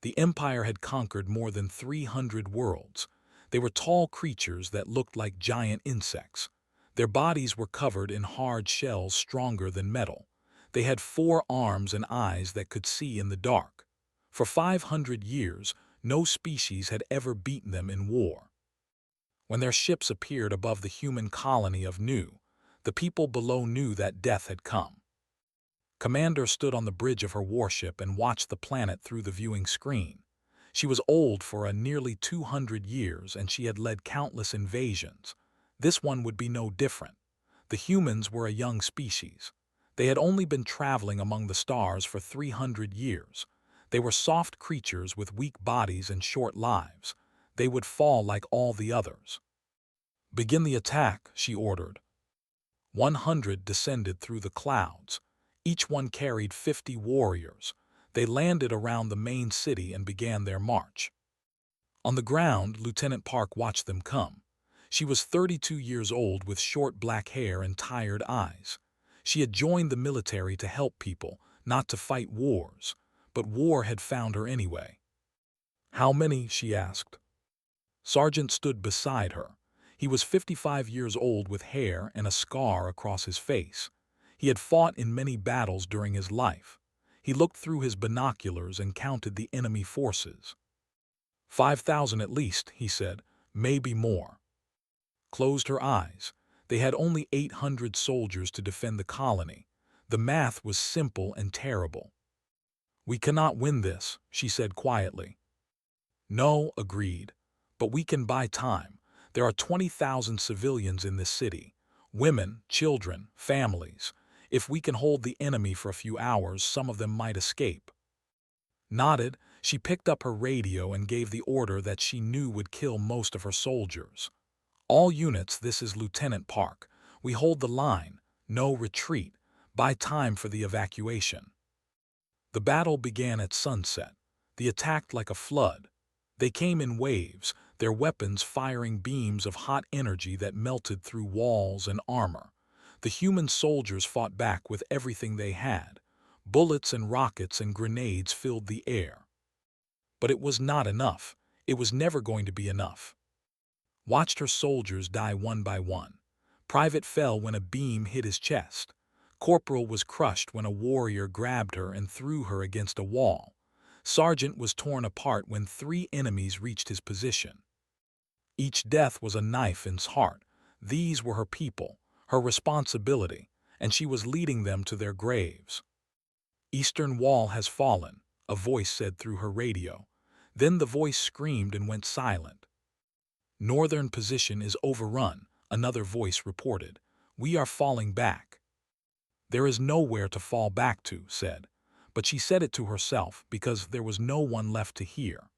The Empire had conquered more than 300 worlds. They were tall creatures that looked like giant insects. Their bodies were covered in hard shells stronger than metal. They had 4 arms and eyes that could see in the dark. For 500 years, no species had ever beaten them in war. When their ships appeared above the human colony of Nu, the people below knew that death had come. Commander stood on the bridge of her warship and watched the planet through the viewing screen. She was old for nearly 200 years, and she had led countless invasions. This one would be no different. The humans were a young species. They had only been traveling among the stars for 300 years. They were soft creatures with weak bodies and short lives. They would fall like all the others. "Begin the attack," she ordered. 100 descended through the clouds. Each one carried 50 warriors. They landed around the main city and began their march. On the ground, Lieutenant Park watched them come. She was 32 years old with short black hair and tired eyes. She had joined the military to help people, not to fight wars. But war had found her anyway. "How many?" she asked. Sergeant stood beside her. He was 55 years old with hair and a scar across his face. He had fought in many battles during his life. He looked through his binoculars and counted the enemy forces. 5,000 at least, he said, maybe more. Closed her eyes. They had only 800 soldiers to defend the colony. The math was simple and terrible. "We cannot win this," she said quietly. "No," agreed, "but we can buy time. There are 20,000 civilians in this city. Women, children, families. If we can hold the enemy for a few hours, some of them might escape." Nodded, she picked up her radio and gave the order that she knew would kill most of her soldiers. "All units, this is Lieutenant Park. We hold the line. No retreat. Buy time for the evacuation." The battle began at sunset. They attacked like a flood. They came in waves, their weapons firing beams of hot energy that melted through walls and armor. The human soldiers fought back with everything they had. Bullets and rockets and grenades filled the air. But it was not enough. It was never going to be enough. Watched her soldiers die one by one. Private fell when a beam hit his chest. Corporal was crushed when a warrior grabbed her and threw her against a wall. Sergeant was torn apart when 3 enemies reached his position. Each death was a knife in his heart. These were her people, her responsibility, and she was leading them to their graves. "Eastern wall has fallen," a voice said through her radio. Then the voice screamed and went silent. "Northern position is overrun," another voice reported. "We are falling back." "There is nowhere to fall back to," said. But she said it to herself because there was no one left to hear.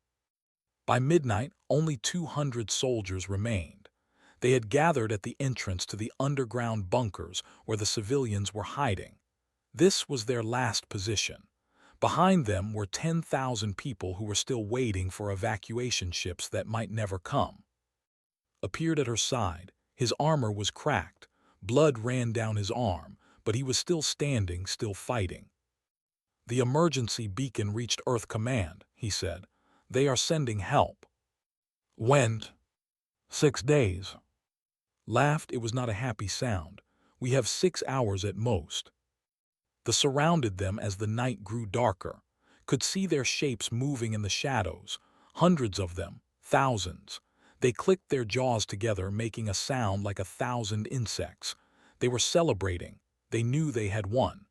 By midnight, only 200 soldiers remained. They had gathered at the entrance to the underground bunkers where the civilians were hiding. This was their last position. Behind them were 10,000 people who were still waiting for evacuation ships that might never come. Appeared at her side. His armor was cracked. Blood ran down his arm, but he was still standing, still fighting. "The emergency beacon reached Earth Command," he said. "They are sending help." "When?" "6 days. Laughed. It was not a happy sound. "We have 6 hours at most." The surrounded them as the night grew darker. Could see their shapes moving in the shadows. Hundreds of them, thousands. They clicked their jaws together, making a sound like 1,000 insects. They were celebrating. They knew they had won.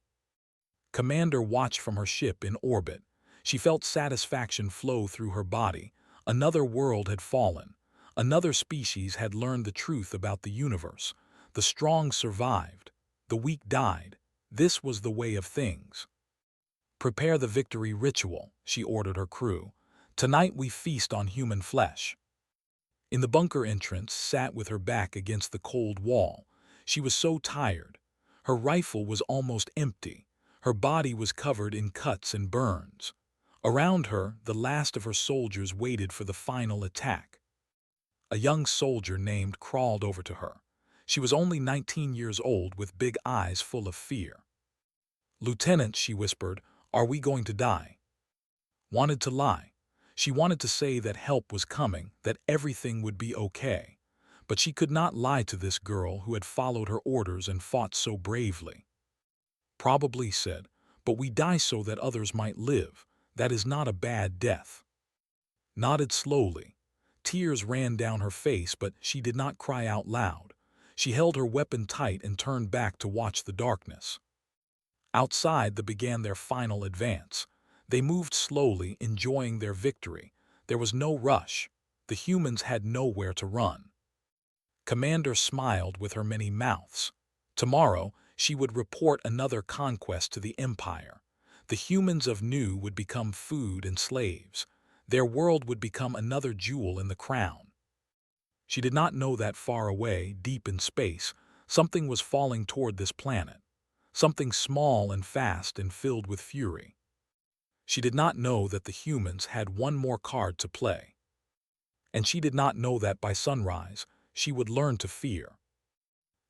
Commander watched from her ship in orbit. She felt satisfaction flow through her body. Another world had fallen. Another species had learned the truth about the universe. The strong survived. The weak died. This was the way of things. "Prepare the victory ritual," she ordered her crew. "Tonight we feast on human flesh." In the bunker entrance, sat with her back against the cold wall. She was so tired. Her rifle was almost empty. Her body was covered in cuts and burns. Around her, the last of her soldiers waited for the final attack. A young soldier named crawled over to her. She was only 19 years old with big eyes full of fear. "Lieutenant," she whispered, "are we going to die?" Wanted to lie. She wanted to say that help was coming, that everything would be okay. But she could not lie to this girl who had followed her orders and fought so bravely. Probably said, but we die so that others might live. That is not a bad death. Nodded slowly. Tears ran down her face, but she did not cry out loud. She held her weapon tight and turned back to watch the darkness. Outside, they began their final advance. They moved slowly, enjoying their victory. There was no rush. The humans had nowhere to run. Commander smiled with her many mouths. Tomorrow, she would report another conquest to the Empire. The humans of Nu would become food and slaves. Their world would become another jewel in the crown. She did not know that far away, deep in space, something was falling toward this planet. Something small and fast and filled with fury. She did not know that the humans had one more card to play. And she did not know that by sunrise, she would learn to fear.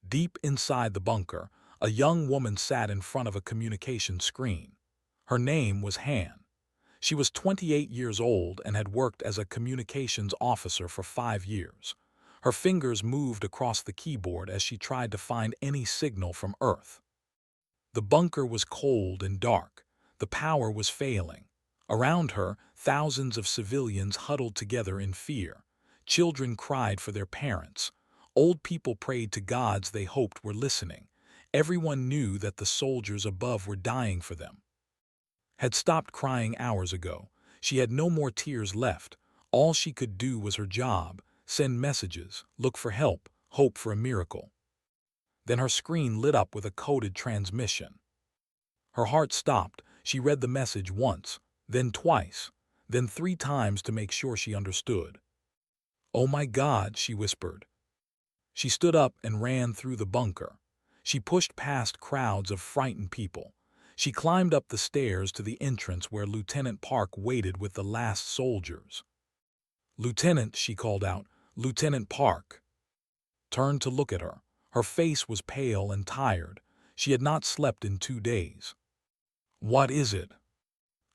Deep inside the bunker, a young woman sat in front of a communication screen. Her name was Han. She was 28 years old and had worked as a communications officer for 5 years. Her fingers moved across the keyboard as she tried to find any signal from Earth. The bunker was cold and dark. The power was failing. Around her, thousands of civilians huddled together in fear. Children cried for their parents. Old people prayed to gods they hoped were listening. Everyone knew that the soldiers above were dying for them. Had stopped crying hours ago. She had no more tears left. All she could do was her job, send messages, look for help, hope for a miracle. Then her screen lit up with a coded transmission. Her heart stopped. She read the message once, then twice, then 3 times to make sure she understood. "Oh my God," she whispered. She stood up and ran through the bunker. She pushed past crowds of frightened people. She climbed up the stairs to the entrance where Lieutenant Park waited with the last soldiers. "Lieutenant," she called out, "Lieutenant Park." Turned to look at her. Her face was pale and tired. She had not slept in 2 days. "What is it?"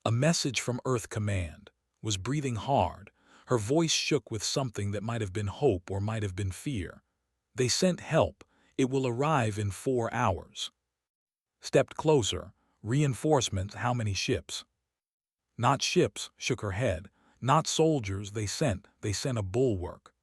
A message from Earth Command. Was breathing hard. Her voice shook with something that might have been hope or might have been fear. "They sent help. It will arrive in 4 hours." Stepped closer. "Reinforcements, how many ships?" "Not ships," shook her head. "Not soldiers they sent a bulwark."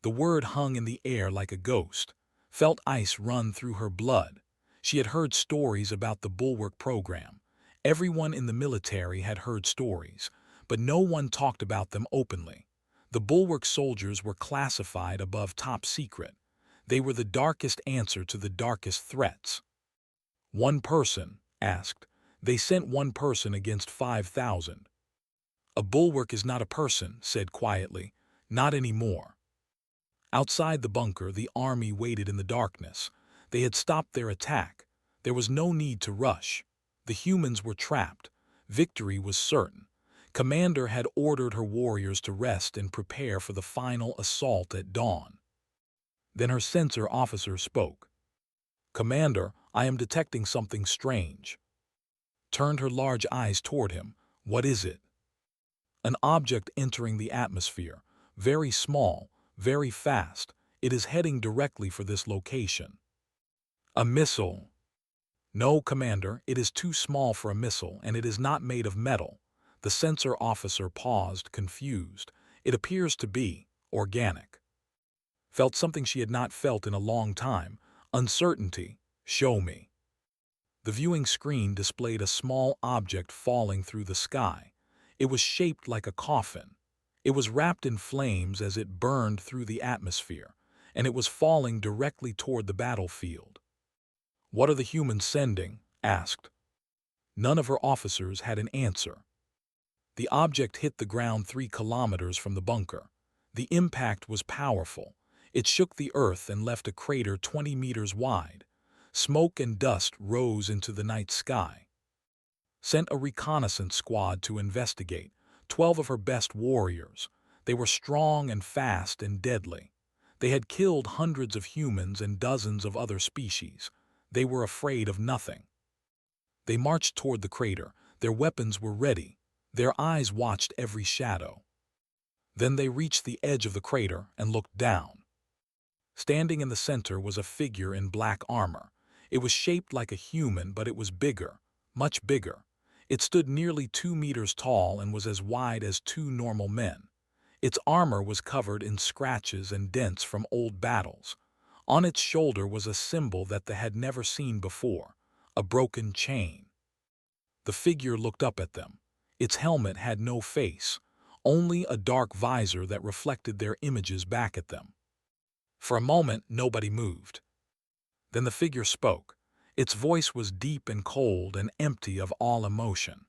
The word hung in the air like a ghost. Felt ice run through her blood. She had heard stories about the bulwark program. Everyone in the military had heard stories, but no one talked about them openly. The bulwark soldiers were classified above top secret. They were the darkest answer to the darkest threats. "One person?" asked. "They sent 1 person against 5,000. "A bulwark is not a person," said quietly. "Not anymore." Outside the bunker, the army waited in the darkness. They had stopped their attack. There was no need to rush. The humans were trapped. Victory was certain. Commander had ordered her warriors to rest and prepare for the final assault at dawn. Then her sensor officer spoke. "Commander, I am detecting something strange." Turned her large eyes toward him. "What is it?" "An object entering the atmosphere. Very small, very fast. It is heading directly for this location." "A missile?" "No, Commander, it is too small for a missile, and it is not made of metal." The sensor officer paused, confused. "It appears to be organic." Felt something she had not felt in a long time. Uncertainty. "Show me." The viewing screen displayed a small object falling through the sky. It was shaped like a coffin. It was wrapped in flames as it burned through the atmosphere, and it was falling directly toward the battlefield. "What are the humans sending?" asked. None of her officers had an answer. The object hit the ground 3 kilometers from the bunker. The impact was powerful. It shook the earth and left a crater 20 meters wide. Smoke and dust rose into the night sky. Sent a reconnaissance squad to investigate. 12 of her best warriors. They were strong and fast and deadly. They had killed hundreds of humans and dozens of other species. They were afraid of nothing. They marched toward the crater. Their weapons were ready. Their eyes watched every shadow. Then they reached the edge of the crater and looked down. Standing in the center was a figure in black armor. It was shaped like a human, but it was bigger, much bigger. It stood nearly 2 meters tall and was as wide as 2 normal men. Its armor was covered in scratches and dents from old battles. On its shoulder was a symbol that they had never seen before, a broken chain. The figure looked up at them. Its helmet had no face, only a dark visor that reflected their images back at them. For a moment, nobody moved. Then the figure spoke. Its voice was deep and cold and empty of all emotion.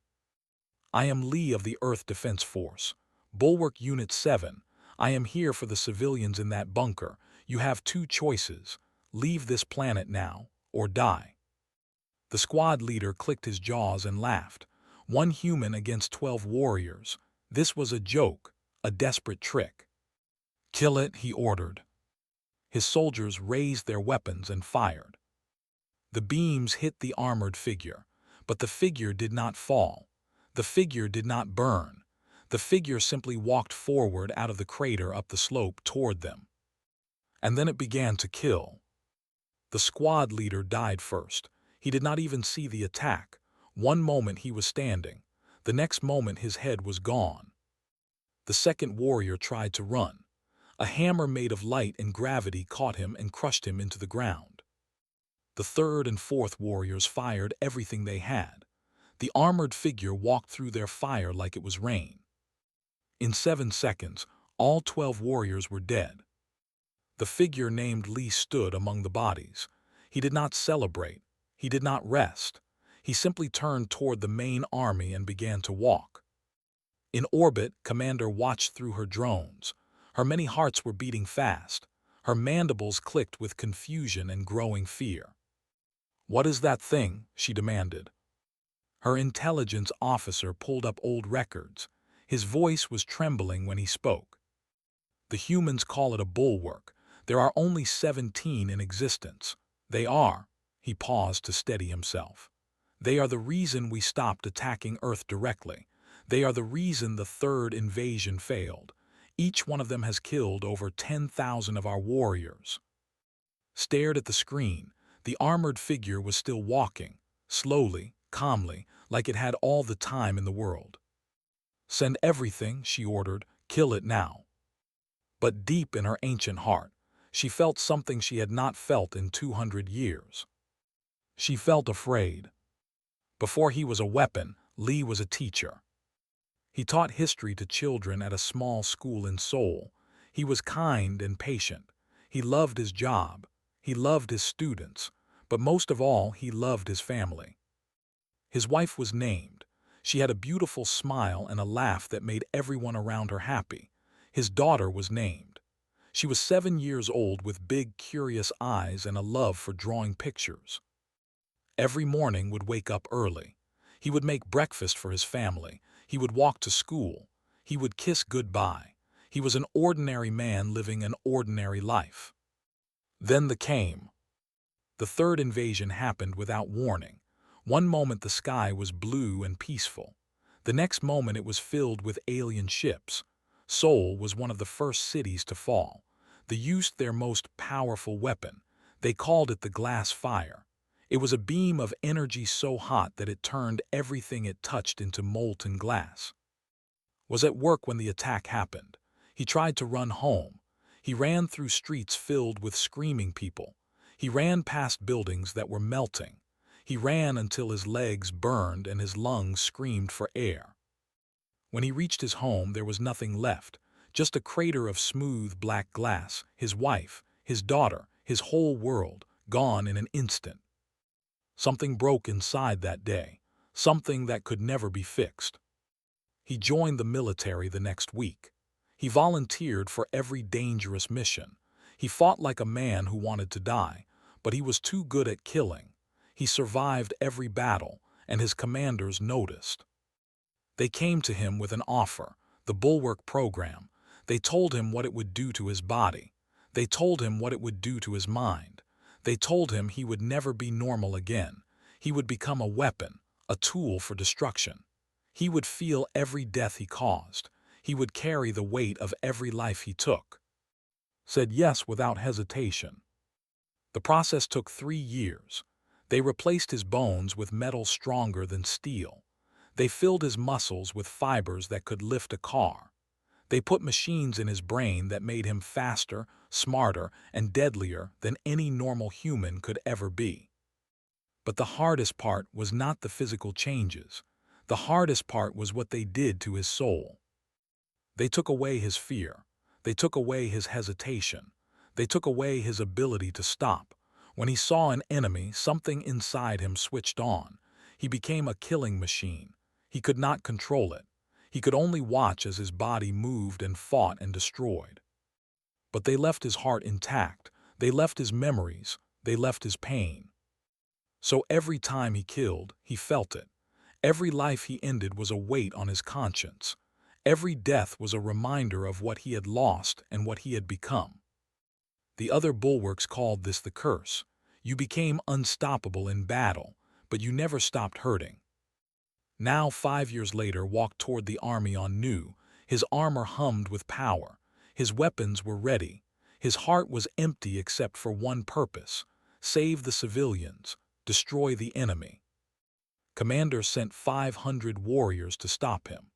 "I am Lee of the Earth Defense Force. Bulwark Unit 7. I am here for the civilians in that bunker. You have 2 choices. Leave this planet now, or die." The squad leader clicked his jaws and laughed. 1 human against 12 warriors. This was a joke, a desperate trick. "Kill it," he ordered. His soldiers raised their weapons and fired. The beams hit the armored figure, but the figure did not fall. The figure did not burn. The figure simply walked forward out of the crater up the slope toward them. And then it began to kill. The squad leader died first. He did not even see the attack. One moment he was standing. The next moment his head was gone. The second warrior tried to run. A hammer made of light and gravity caught him and crushed him into the ground. The third and fourth warriors fired everything they had. The armored figure walked through their fire like it was rain. In 7 seconds, all 12 warriors were dead. The figure named Lee stood among the bodies. He did not celebrate. He did not rest. He simply turned toward the main army and began to walk. In orbit, Commander watched through her drones. Her many hearts were beating fast. Her mandibles clicked with confusion and growing fear. "What is that thing?" she demanded. Her intelligence officer pulled up old records. His voice was trembling when he spoke. "The humans call it a bulwark. There are only 17 in existence. They are," he paused to steady himself. "They are the reason we stopped attacking Earth directly. They are the reason the third invasion failed. Each one of them has killed over 10,000 of our warriors." Stared at the screen. The armored figure was still walking, slowly, calmly, like it had all the time in the world. "Send everything," she ordered. "Kill it now." But deep in her ancient heart, she felt something she had not felt in 200 years. She felt afraid. Before he was a weapon, Lee was a teacher. He taught history to children at a small school in Seoul. He was kind and patient. He loved his job. He loved his students. But most of all, he loved his family. His wife was named. She had a beautiful smile and a laugh that made everyone around her happy. His daughter was named. She was 7 years old with big, curious eyes and a love for drawing pictures. Every morning would wake up early. He would make breakfast for his family. He would walk to school. He would kiss goodbye. He was an ordinary man living an ordinary life. Then came. The third invasion happened without warning. One moment the sky was blue and peaceful. The next moment it was filled with alien ships. Seoul was one of the first cities to fall. They used their most powerful weapon. They called it the glass fire. It was a beam of energy so hot that it turned everything it touched into molten glass. Was at work when the attack happened. He tried to run home. He ran through streets filled with screaming people. He ran past buildings that were melting. He ran until his legs burned and his lungs screamed for air. When he reached his home, there was nothing left, just a crater of smooth black glass, his wife, his daughter, his whole world, gone in an instant. Something broke inside that day, something that could never be fixed. He joined the military the next week. He volunteered for every dangerous mission. He fought like a man who wanted to die, but he was too good at killing. He survived every battle, and his commanders noticed. They came to him with an offer, the Bulwark program. They told him what it would do to his body. They told him what it would do to his mind. They told him he would never be normal again. He would become a weapon, a tool for destruction. He would feel every death he caused. He would carry the weight of every life he took. Said yes without hesitation. The process took 3 years. They replaced his bones with metal stronger than steel. They filled his muscles with fibers that could lift a car. They put machines in his brain that made him faster, smarter, and deadlier than any normal human could ever be. But the hardest part was not the physical changes. The hardest part was what they did to his soul. They took away his fear. They took away his hesitation. They took away his ability to stop. When he saw an enemy, something inside him switched on. He became a killing machine. He could not control it. He could only watch as his body moved and fought and destroyed. But they left his heart intact. They left his memories. They left his pain. So every time he killed, he felt it. Every life he ended was a weight on his conscience. Every death was a reminder of what he had lost and what he had become. The other bulwarks called this the curse. You became unstoppable in battle, but you never stopped hurting. Now, 5 years later, walked toward the army on new. His armor hummed with power. His weapons were ready. His heart was empty except for one purpose: save the civilians, destroy the enemy. Commander sent 500 warriors to stop him.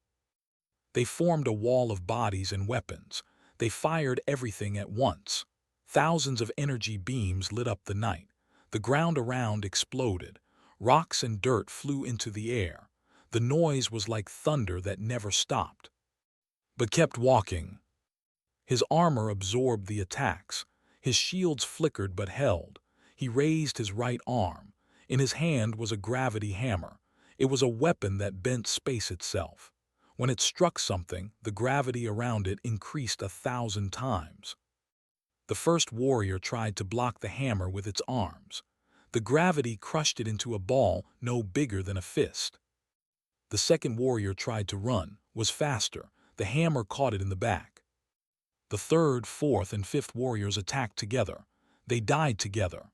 They formed a wall of bodies and weapons. They fired everything at once. Thousands of energy beams lit up the night. The ground around exploded. Rocks and dirt flew into the air. The noise was like thunder that never stopped, but kept walking. His armor absorbed the attacks. His shields flickered but held. He raised his right arm. In his hand was a gravity hammer. It was a weapon that bent space itself. When it struck something, the gravity around it increased 1,000 times. The first warrior tried to block the hammer with its arms. The gravity crushed it into a ball no bigger than a fist. The second warrior tried to run, was faster. The hammer caught it in the back. The third, fourth, and fifth warriors attacked together. They died together.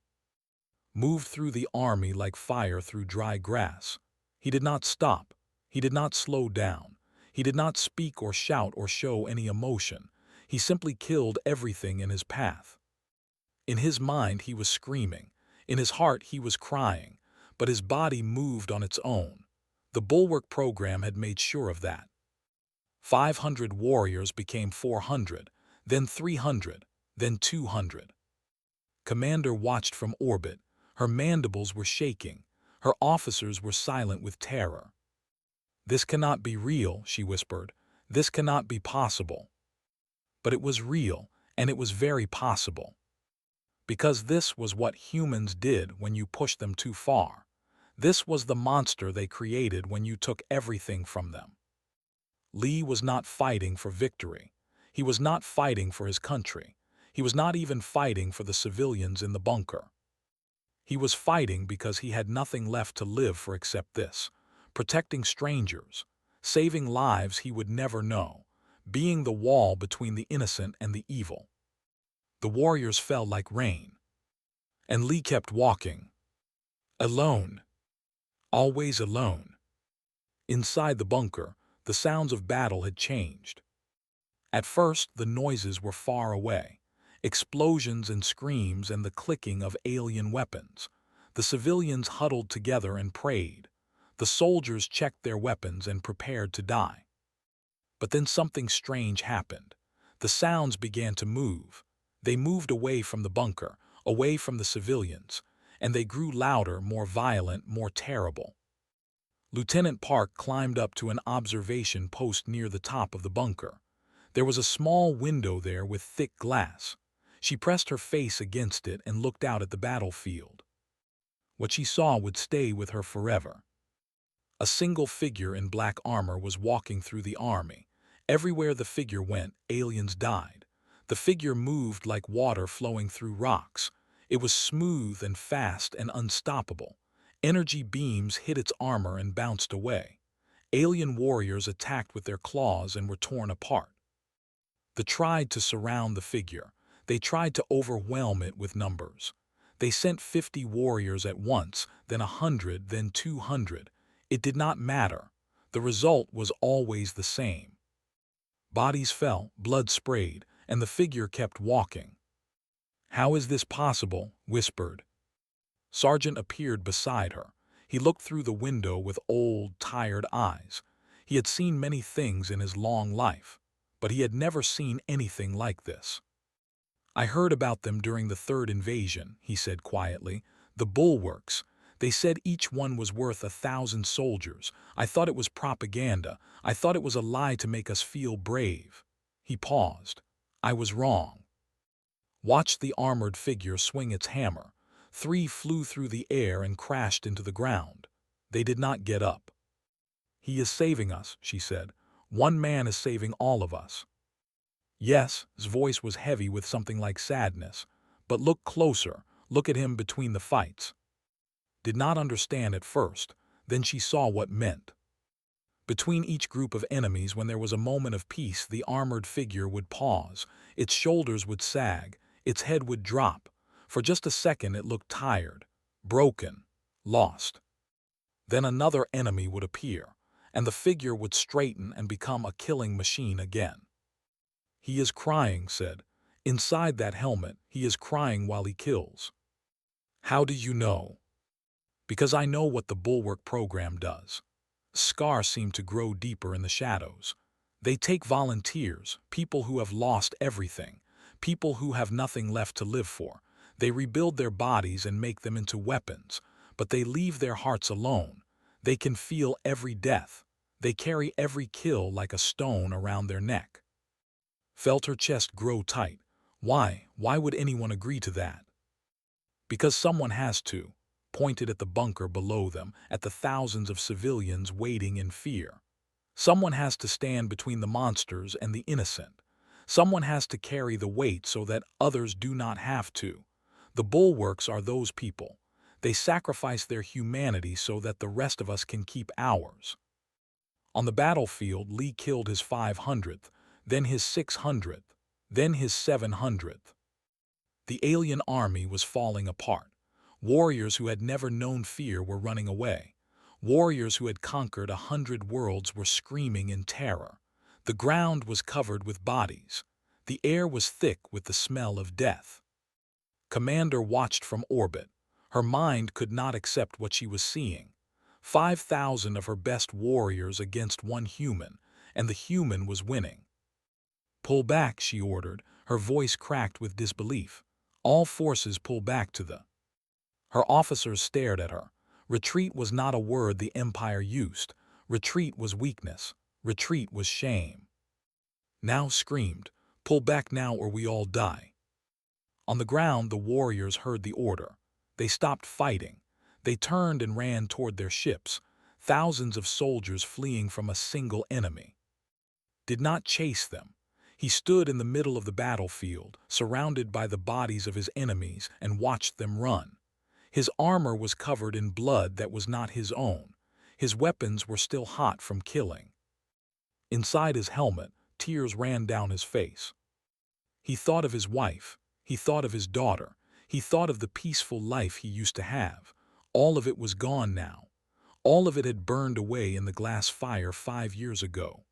Moved through the army like fire through dry grass. He did not stop. He did not slow down. He did not speak or shout or show any emotion. He simply killed everything in his path. In his mind he was screaming. In his heart he was crying. But his body moved on its own. The Bulwark program had made sure of that. 500 warriors became 400, then 300, then 200. Commander watched from orbit. Her mandibles were shaking. Her officers were silent with terror. "This cannot be real," she whispered. "This cannot be possible." But it was real, and it was very possible. Because this was what humans did when you pushed them too far. This was the monster they created when you took everything from them. Lee was not fighting for victory. He was not fighting for his country. He was not even fighting for the civilians in the bunker. He was fighting because he had nothing left to live for except this: protecting strangers, saving lives he would never know, being the wall between the innocent and the evil. The warriors fell like rain. And Lee kept walking. Alone. Always alone. Inside the bunker, the sounds of battle had changed. At first, the noises were far away. Explosions and screams and the clicking of alien weapons. The civilians huddled together and prayed. The soldiers checked their weapons and prepared to die. But then something strange happened. The sounds began to move. They moved away from the bunker, away from the civilians, and they grew louder, more violent, more terrible. Lieutenant Park climbed up to an observation post near the top of the bunker. There was a small window there with thick glass. She pressed her face against it and looked out at the battlefield. What she saw would stay with her forever. A single figure in black armor was walking through the army. Everywhere the figure went, aliens died. The figure moved like water flowing through rocks. It was smooth and fast and unstoppable. Energy beams hit its armor and bounced away. Alien warriors attacked with their claws and were torn apart. They tried to surround the figure. They tried to overwhelm it with numbers. They sent 50 warriors at once, then 100, then 200. It did not matter. The result was always the same. Bodies fell, blood sprayed, and the figure kept walking. "How is this possible?" whispered. Sergeant appeared beside her. He looked through the window with old, tired eyes. He had seen many things in his long life, but he had never seen anything like this. "I heard about them during the third invasion," he said quietly. "The bulwarks. They said each one was worth 1,000 soldiers. I thought it was propaganda. I thought it was a lie to make us feel brave." He paused. "I was wrong." Watched the armored figure swing its hammer. 3 flew through the air and crashed into the ground. They did not get up. "He is saving us," she said. "One man is saving all of us." "Yes," his voice was heavy with something like sadness. "But look closer. Look at him between the fights." Did not understand at first. Then she saw what meant. Between each group of enemies, when there was a moment of peace, the armored figure would pause. Its shoulders would sag. Its head would drop. For just a second it looked tired, broken, lost. Then another enemy would appear, and the figure would straighten and become a killing machine again. "He is crying," said. "Inside that helmet, he is crying while he kills." "How do you know?" "Because I know what the Bulwark program does." Scar seemed to grow deeper in the shadows. "They take volunteers, people who have lost everything, people who have nothing left to live for. They rebuild their bodies and make them into weapons, but they leave their hearts alone. They can feel every death. They carry every kill like a stone around their neck." Felt her chest grow tight. Why? Why would anyone agree to that? "Because someone has to," pointed at the bunker below them, at the thousands of civilians waiting in fear. "Someone has to stand between the monsters and the innocent. Someone has to carry the weight so that others do not have to. The bulwarks are those people. They sacrifice their humanity so that the rest of us can keep ours." On the battlefield, Lee killed his 500th, then his 600th, then his 700th. The alien army was falling apart. Warriors who had never known fear were running away. Warriors who had conquered 100 worlds were screaming in terror. The ground was covered with bodies. The air was thick with the smell of death. Commander watched from orbit. Her mind could not accept what she was seeing. 5,000 of her best warriors against one human, and the human was winning. "Pull back," she ordered, her voice cracked with disbelief. "All forces pull back to the—" Her officers stared at her. Retreat was not a word the Empire used. Retreat was weakness. Retreat was shame. Now screamed, "Pull back now or we all die." On the ground, the warriors heard the order. They stopped fighting. They turned and ran toward their ships, thousands of soldiers fleeing from a single enemy. Did not chase them. He stood in the middle of the battlefield, surrounded by the bodies of his enemies, and watched them run. His armor was covered in blood that was not his own. His weapons were still hot from killing. Inside his helmet, tears ran down his face. He thought of his wife. He thought of his daughter. He thought of the peaceful life he used to have. All of it was gone now. All of it had burned away in the glass fire 5 years ago.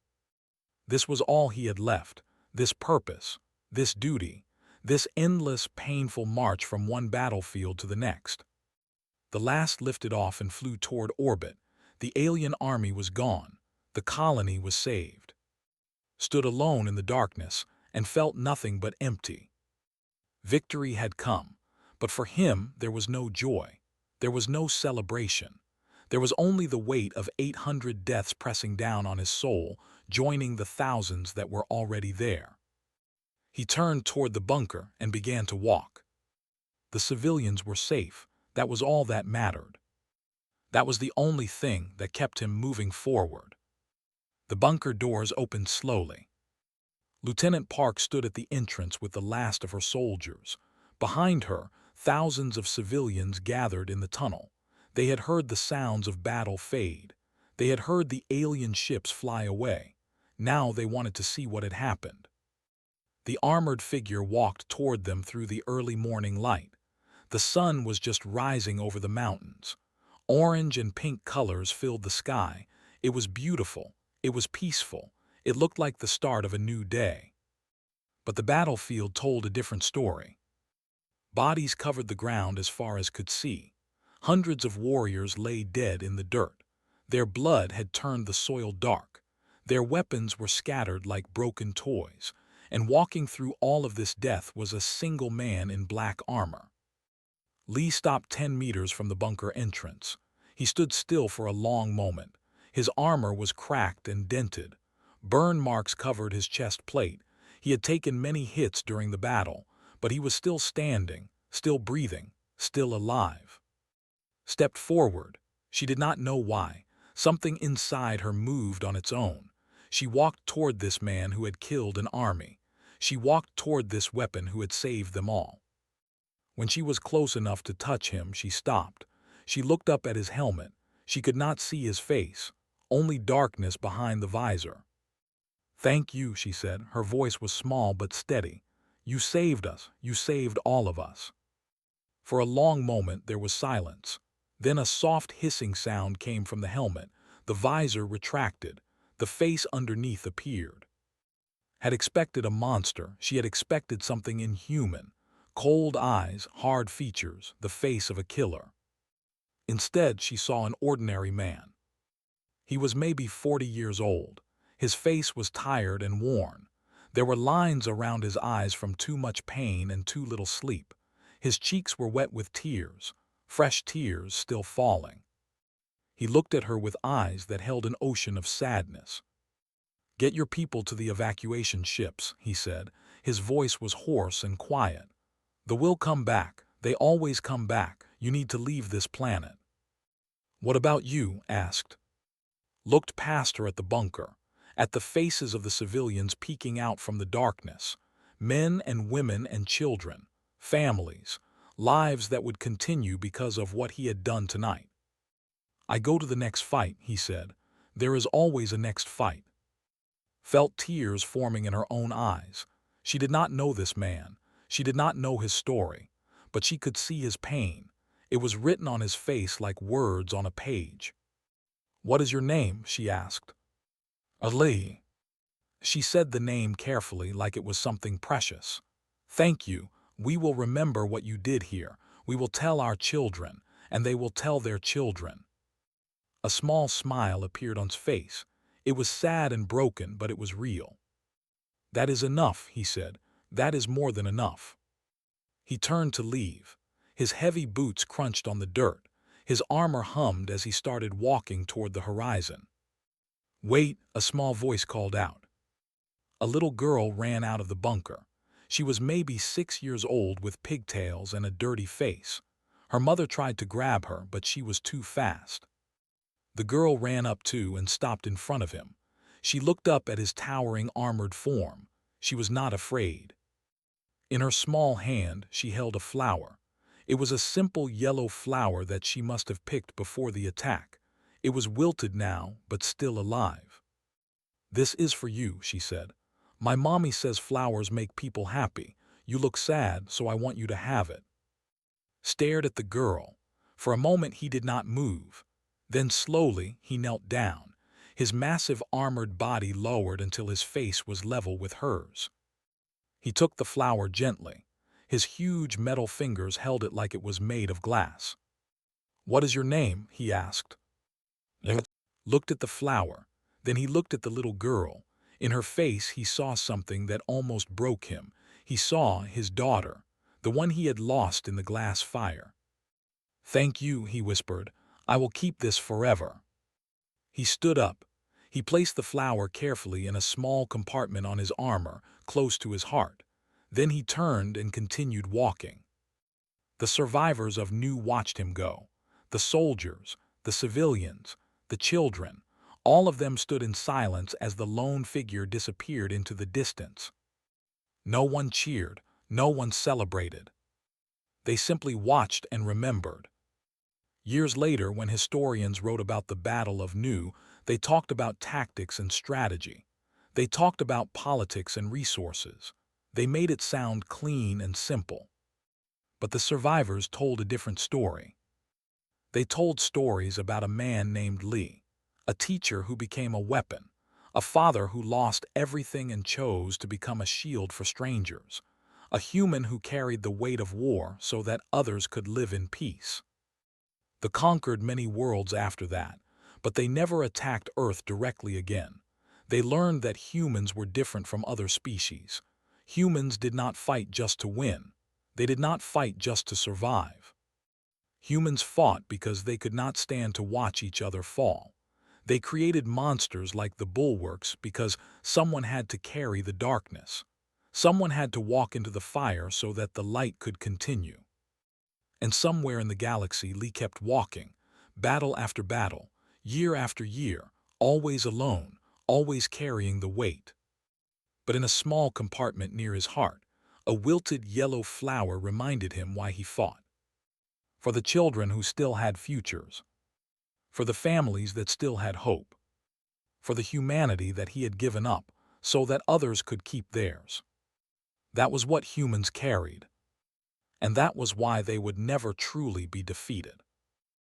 This was all he had left, this purpose, this duty, this endless, painful march from one battlefield to the next. The last lifted off and flew toward orbit. The alien army was gone. The colony was saved. Stood alone in the darkness and felt nothing but empty. Victory had come, but for him there was no joy. There was no celebration. There was only the weight of 800 deaths pressing down on his soul, joining the thousands that were already there. He turned toward the bunker and began to walk. The civilians were safe. That was all that mattered. That was the only thing that kept him moving forward. The bunker doors opened slowly. Lieutenant Park stood at the entrance with the last of her soldiers. Behind her, thousands of civilians gathered in the tunnel. They had heard the sounds of battle fade. They had heard the alien ships fly away. Now they wanted to see what had happened. The armored figure walked toward them through the early morning light. The sun was just rising over the mountains. Orange and pink colors filled the sky. It was beautiful. It was peaceful. It looked like the start of a new day. But the battlefield told a different story. Bodies covered the ground as far as could see. Hundreds of warriors lay dead in the dirt. Their blood had turned the soil dark. Their weapons were scattered like broken toys. And walking through all of this death was a single man in black armor. Lee stopped 10 meters from the bunker entrance. He stood still for a long moment. His armor was cracked and dented. Burn marks covered his chest plate. He had taken many hits during the battle, but he was still standing, still breathing, still alive. Stepped forward. She did not know why. Something inside her moved on its own. She walked toward this man who had killed an army. She walked toward this weapon who had saved them all. When she was close enough to touch him, she stopped. She looked up at his helmet. She could not see his face, only darkness behind the visor. "Thank you," she said. Her voice was small but steady. "You saved us. You saved all of us." For a long moment there was silence. Then a soft hissing sound came from the helmet. The visor retracted. The face underneath appeared. Had expected a monster. She had expected something inhuman. Cold eyes, hard features, the face of a killer. Instead, she saw an ordinary man. He was maybe 40 years old. His face was tired and worn. There were lines around his eyes from too much pain and too little sleep. His cheeks were wet with tears, fresh tears still falling. He looked at her with eyes that held an ocean of sadness. "Get your people to the evacuation ships," he said. His voice was hoarse and quiet. "They will come back. They always come back. You need to leave this planet." "What about you?" asked. Looked past her at the bunker, at the faces of the civilians peeking out from the darkness. Men and women and children, families, lives that would continue because of what he had done tonight. "I go to the next fight," he said. "There is always a next fight." Felt tears forming in her own eyes. She did not know this man. She did not know his story, but she could see his pain. It was written on his face like words on a page. "What is your name?" she asked. "Ali." She said the name carefully like it was something precious. "Thank you. We will remember what you did here. We will tell our children, and they will tell their children." A small smile appeared on his face. It was sad and broken, but it was real. "That is enough," he said. "That is more than enough." He turned to leave. His heavy boots crunched on the dirt. His armor hummed as he started walking toward the horizon. "Wait," a small voice called out. A little girl ran out of the bunker. She was maybe 6 years old with pigtails and a dirty face. Her mother tried to grab her, but she was too fast. The girl ran up to and stopped in front of him. She looked up at his towering armored form. She was not afraid. In her small hand, she held a flower. It was a simple yellow flower that she must have picked before the attack. It was wilted now, but still alive. "This is for you," she said. "My mommy says flowers make people happy. You look sad, so I want you to have it." Stared at the girl. For a moment he did not move. Then slowly he knelt down. His massive armored body lowered until his face was level with hers. He took the flower gently. His huge metal fingers held it like it was made of glass. "What is your name?" he asked. Looked at the flower. Then he looked at the little girl. In her face he saw something that almost broke him. He saw his daughter, the one he had lost in the glass fire. "Thank you," he whispered. "I will keep this forever." He stood up. He placed the flower carefully in a small compartment on his armor, close to his heart. Then he turned and continued walking. The survivors of Nu watched him go. The soldiers, the civilians, the children, all of them stood in silence as the lone figure disappeared into the distance. No one cheered, no one celebrated. They simply watched and remembered. Years later, when historians wrote about the Battle of Nu, they talked about tactics and strategy. They talked about politics and resources. They made it sound clean and simple. But the survivors told a different story. They told stories about a man named Lee, a teacher who became a weapon, a father who lost everything and chose to become a shield for strangers, a human who carried the weight of war so that others could live in peace. They conquered many worlds after that, but they never attacked Earth directly again. They learned that humans were different from other species. Humans did not fight just to win. They did not fight just to survive. Humans fought because they could not stand to watch each other fall. They created monsters like the bulwarks because someone had to carry the darkness. Someone had to walk into the fire so that the light could continue. And somewhere in the galaxy, Lee kept walking, battle after battle, year after year, always alone, always carrying the weight. But in a small compartment near his heart, a wilted yellow flower reminded him why he fought. For the children who still had futures. For the families that still had hope. For the humanity that he had given up so that others could keep theirs. That was what humans carried. And that was why they would never truly be defeated.